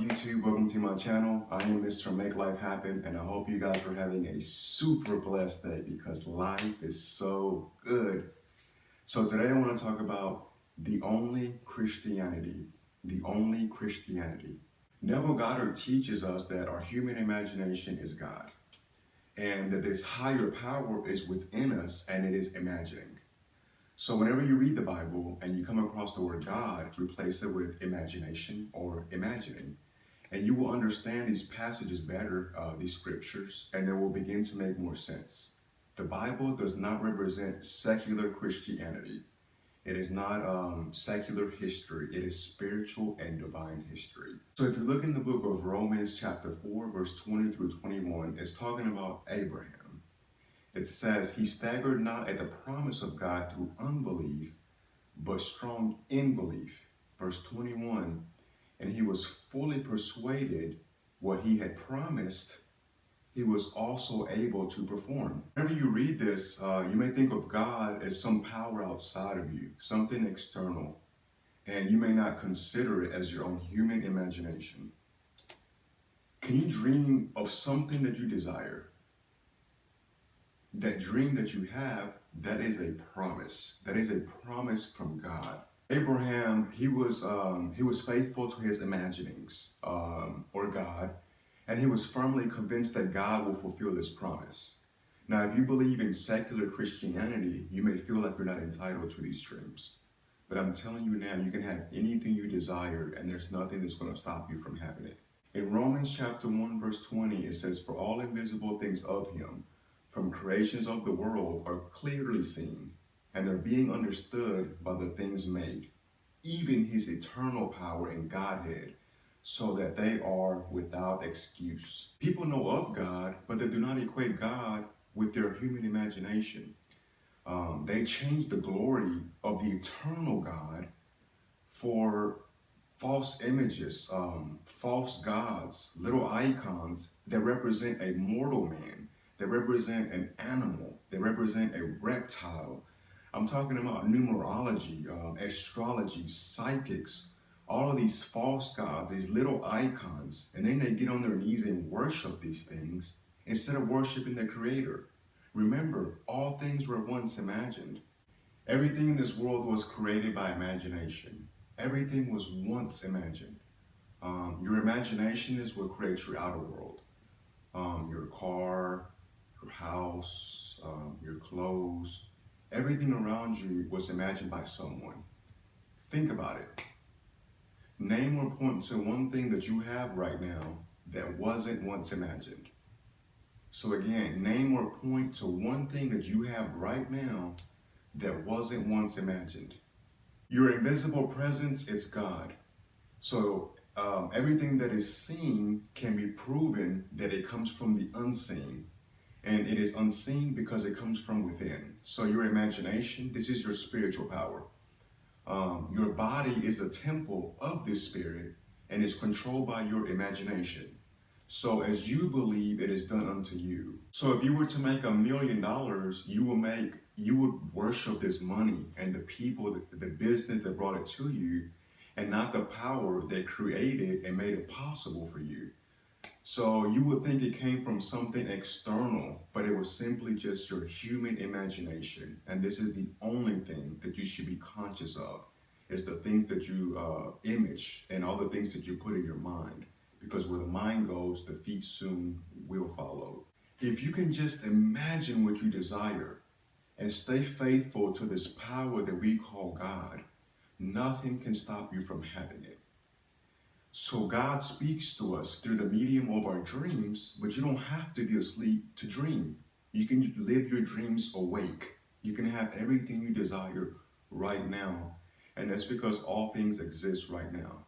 YouTube? Welcome to my channel. I am Mr. Make Life Happen, and I hope you guys are having a super blessed day because life is so good. So today I want to talk about the only Christianity. The only Christianity. Neville Goddard teaches us that our human imagination is God, and that this higher power is within us, and it is imagining. So whenever you read the Bible and you come across the word God, replace it with imagination or imagining. And you will understand these passages better, these scriptures, and they will begin to make more sense. The Bible does not represent secular Christianity. It is not secular history. It is spiritual and divine history. So if you look in the book of Romans chapter 4, verse 20 through 21, it's talking about Abraham. It says, he staggered not at the promise of God through unbelief, but strong in belief. Verse 21, and he was fully persuaded what he had promised, he was also able to perform. Whenever you read this, you may think of God as some power outside of you, something external, and you may not consider it as your own human imagination. Can you dream of something that you desire? That dream that you have, that is a promise. That is a promise from God. Abraham, he was faithful to his imaginings, or God, and he was firmly convinced that God will fulfill this promise. Now, if you believe in secular Christianity, you may feel like you're not entitled to these dreams. But I'm telling you now, you can have anything you desire, and there's nothing that's going to stop you from having it. In Romans chapter 1, verse 20, it says, for all invisible things of him, from creations of the world, are clearly seen, and they're being understood by the things made, even his eternal power and Godhead, so that they are without excuse. People know of God, but they do not equate God with their human imagination. They change the glory of the eternal God for false images, false gods, little icons that represent a mortal man. They represent an animal. They represent a reptile. I'm talking about numerology, astrology, psychics, all of these false gods, these little icons. And then they get on their knees and worship these things instead of worshiping the Creator. Remember, all things were once imagined. Everything in this world was created by imagination. Everything was once imagined. Your imagination is what creates your outer world. Your car, your house, your clothes, everything around you was imagined by someone. Think about it. Name or point to one thing that you have right now that wasn't once imagined. So again, name or point to one thing that you have right now that wasn't once imagined. Your invisible presence is God. So everything that is seen can be proven that it comes from the unseen. And it is unseen because it comes from within. So your imagination, this is your spiritual power. Your body is the temple of this spirit and is controlled by your imagination. So as you believe, it is done unto you. So if you were to make $1 million, you would worship this money and the people, the business that brought it to you, and not the power that created and made it possible for you. So you would think it came from something external, but it was simply just your human imagination. And this is the only thing that you should be conscious of, is the things that you image and all the things that you put in your mind. Because where the mind goes, the feet soon will follow. If you can just imagine what you desire and stay faithful to this power that we call God, nothing can stop you from having it. So God speaks to us through the medium of our dreams, but you don't have to be asleep to dream. You can live your dreams awake. You can have everything you desire right now. And that's because all things exist right now.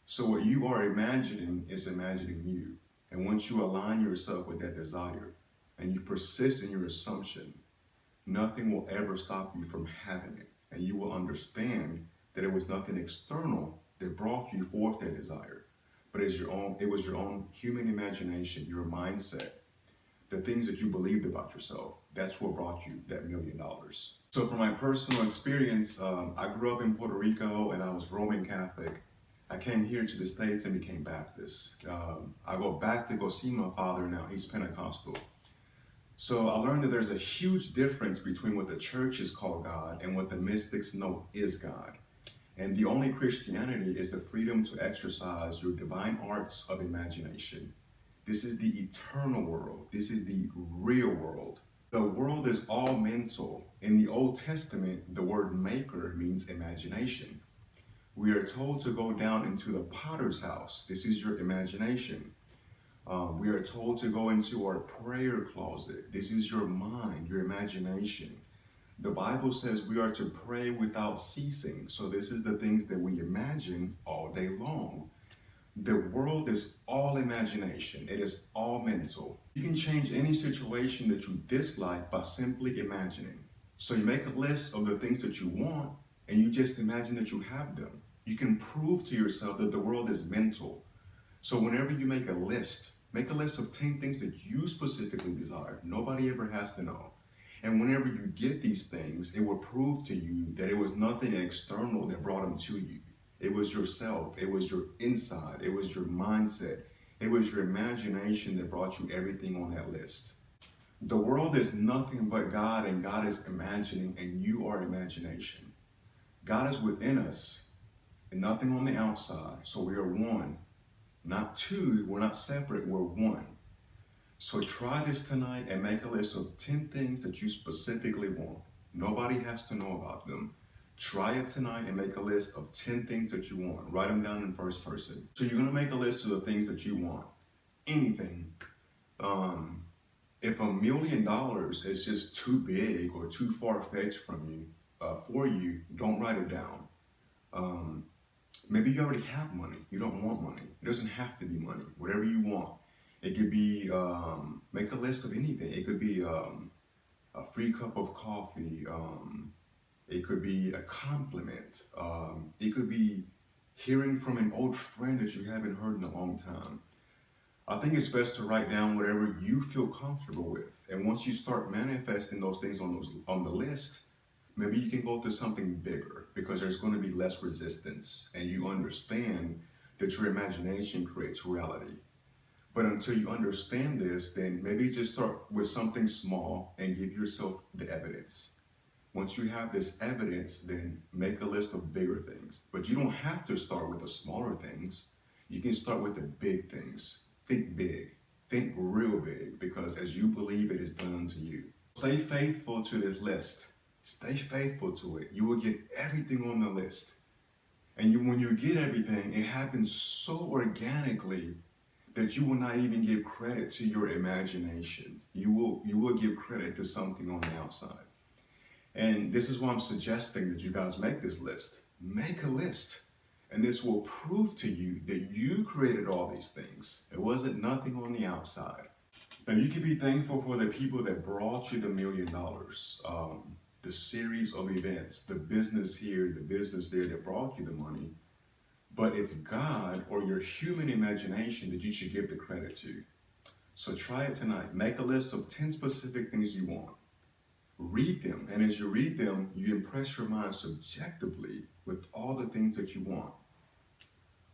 So what you are imagining is imagining you. And once you align yourself with that desire and you persist in your assumption, nothing will ever stop you from having it. And you will understand that it was nothing external that brought you forth that desire, but it was your own human imagination, your mindset, the things that you believed about yourself. That's what brought you that $1 million. So from my personal experience, I grew up in Puerto Rico and I was Roman Catholic. I came here to the States and became Baptist. I go back to go see my father now. He's Pentecostal. So I learned that there's a huge difference between what the church is called God and what the mystics know is God. And the only Christianity is the freedom to exercise your divine arts of imagination. This is the eternal world. This is the real world. The world is all mental. In the Old Testament, the word maker means imagination. We are told to go down into the potter's house. This is your imagination. We are told to go into our prayer closet. This is your mind, your imagination. The Bible says we are to pray without ceasing. So this is the things that we imagine all day long. The world is all imagination. It is all mental. You can change any situation that you dislike by simply imagining. So you make a list of the things that you want and you just imagine that you have them. You can prove to yourself that the world is mental. So whenever you make a list of 10 things that you specifically desire. Nobody ever has to know. And whenever you get these things, it will prove to you that it was nothing external that brought them to you. It was yourself. It was your inside. It was your mindset. It was your imagination that brought you everything on that list. The world is nothing but God, and God is imagining, and you are imagination. God is within us, and nothing on the outside. So we are one. Not two, we're not separate, we're one. So try this tonight and make a list of 10 things that you specifically want. Nobody has to know about them. Try it tonight and make a list of 10 things that you want. Write them down in first person. So you're gonna make a list of the things that you want. Anything. If $1 million is just too big or too far-fetched from you, for you, don't write it down. Maybe you already have money. You don't want money. It doesn't have to be money. Whatever you want. It could be, make a list of anything. It could be a free cup of coffee. It could be a compliment. It could be hearing from an old friend that you haven't heard in a long time. I think it's best to write down whatever you feel comfortable with. And once you start manifesting those things on the list, maybe you can go to something bigger because there's going to be less resistance and you understand that your imagination creates reality. But until you understand this, then maybe just start with something small and give yourself the evidence. Once you have this evidence, then make a list of bigger things. But you don't have to start with the smaller things. You can start with the big things. Think big. Think real big, because as you believe, it is done unto you. Stay faithful to this list. Stay faithful to it. You will get everything on the list. And when you get everything, it happens so organically that you will not even give credit to your imagination. You will give credit to something on the outside. And this is why I'm suggesting that you guys make this list. Make a list. And this will prove to you that you created all these things. It wasn't nothing on the outside. Now you can be thankful for the people that brought you the $1 million. The series of events, the business here, the business there that brought you the money. But it's God or your human imagination that you should give the credit to. So try it tonight. Make a list of 10 specific things you want. Read them. And as you read them, you impress your mind subjectively with all the things that you want.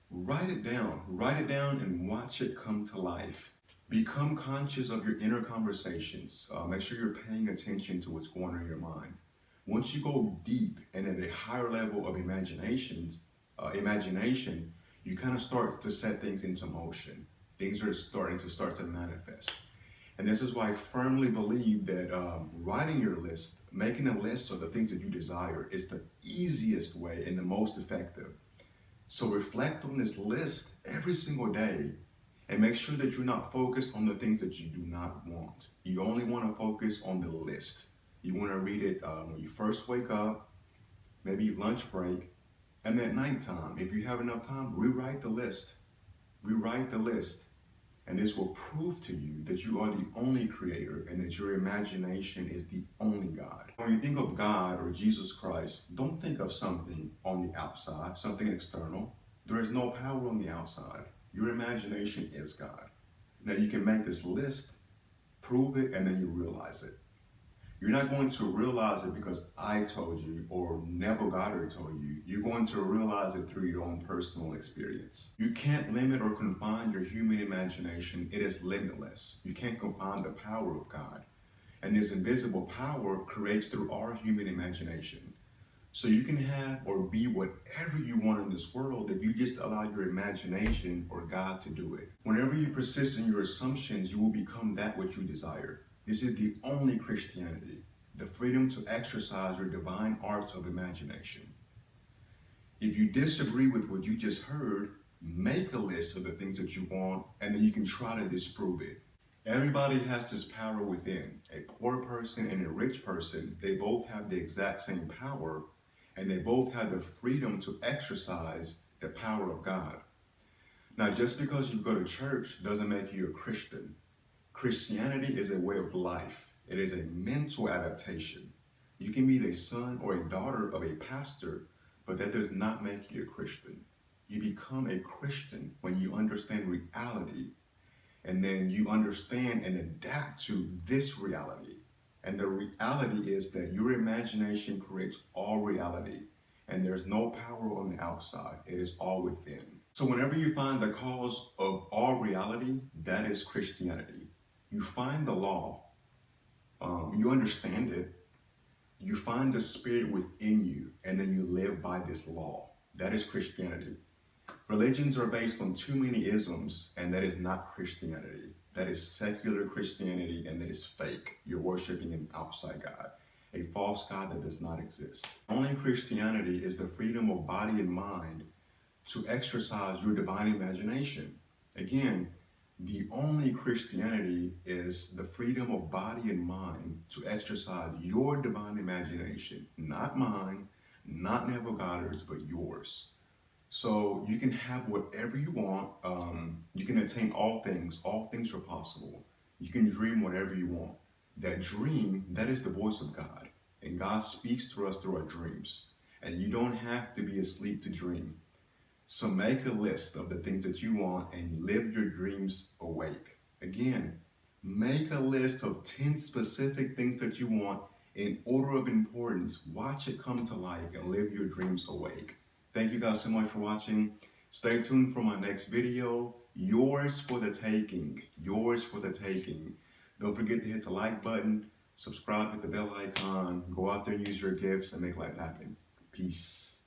Write it down. Write it down and watch it come to life. Become conscious of your inner conversations. Make sure you're paying attention to what's going on in your mind. Once you go deep and at a higher level of imagination, you kind of start to set things into motion. Things are starting to manifest. And this is why I firmly believe that writing your list, making a list of the things that you desire is the easiest way and the most effective. So reflect on this list every single day and make sure that you're not focused on the things that you do not want. You only want to focus on the list. You want to read it when you first wake up, maybe lunch break, and at nighttime. If you have enough time, rewrite the list. Rewrite the list. And this will prove to you that you are the only creator and that your imagination is the only God. When you think of God or Jesus Christ, don't think of something on the outside, something external. There is no power on the outside. Your imagination is God. Now you can make this list, prove it, and then you realize it. You're not going to realize it because I told you or Neville Goddard told you. You're going to realize it through your own personal experience. You can't limit or confine your human imagination. It is limitless. You can't confine the power of God. And this invisible power creates through our human imagination. So you can have or be whatever you want in this world if you just allow your imagination or God to do it. Whenever you persist in your assumptions, you will become that which you desire. This is the only Christianity, the freedom to exercise your divine arts of imagination. If you disagree with what you just heard, make a list of the things that you want, and then you can try to disprove it. Everybody has this power within. A poor person and a rich person, they both have the exact same power, and they both have the freedom to exercise the power of God. Now, just because you go to church doesn't make you a Christian. Christianity is a way of life. It is a mental adaptation. You can be the son or a daughter of a pastor, but that does not make you a Christian. You become a Christian when you understand reality, and then you understand and adapt to this reality. And the reality is that your imagination creates all reality, and there's no power on the outside. It is all within. So whenever you find the cause of all reality, that is Christianity. You find the law, you understand it, you find the spirit within you, and then you live by this law. That is Christianity. Religions are based on too many isms, and that is not Christianity. That is secular Christianity, and that is fake. You're worshiping an outside God, a false God that does not exist. Only Christianity is the freedom of body and mind to exercise your divine imagination. Again, the only Christianity is the freedom of body and mind to exercise your divine imagination, not mine, not Neville Goddard's, but yours. So you can have whatever you want. You can attain all things. All things are possible. You can dream whatever you want. That dream, that is the voice of God. And God speaks to us through our dreams. And you don't have to be asleep to dream. So make a list of the things that you want and live your dreams awake. Again, make a list of 10 specific things that you want in order of importance. Watch it come to life and live your dreams awake. Thank you guys so much for watching. Stay tuned for my next video. Yours for the taking. Yours for the taking. Don't forget to hit the like button, subscribe, hit the bell icon, go out there and use your gifts and make life happen. Peace.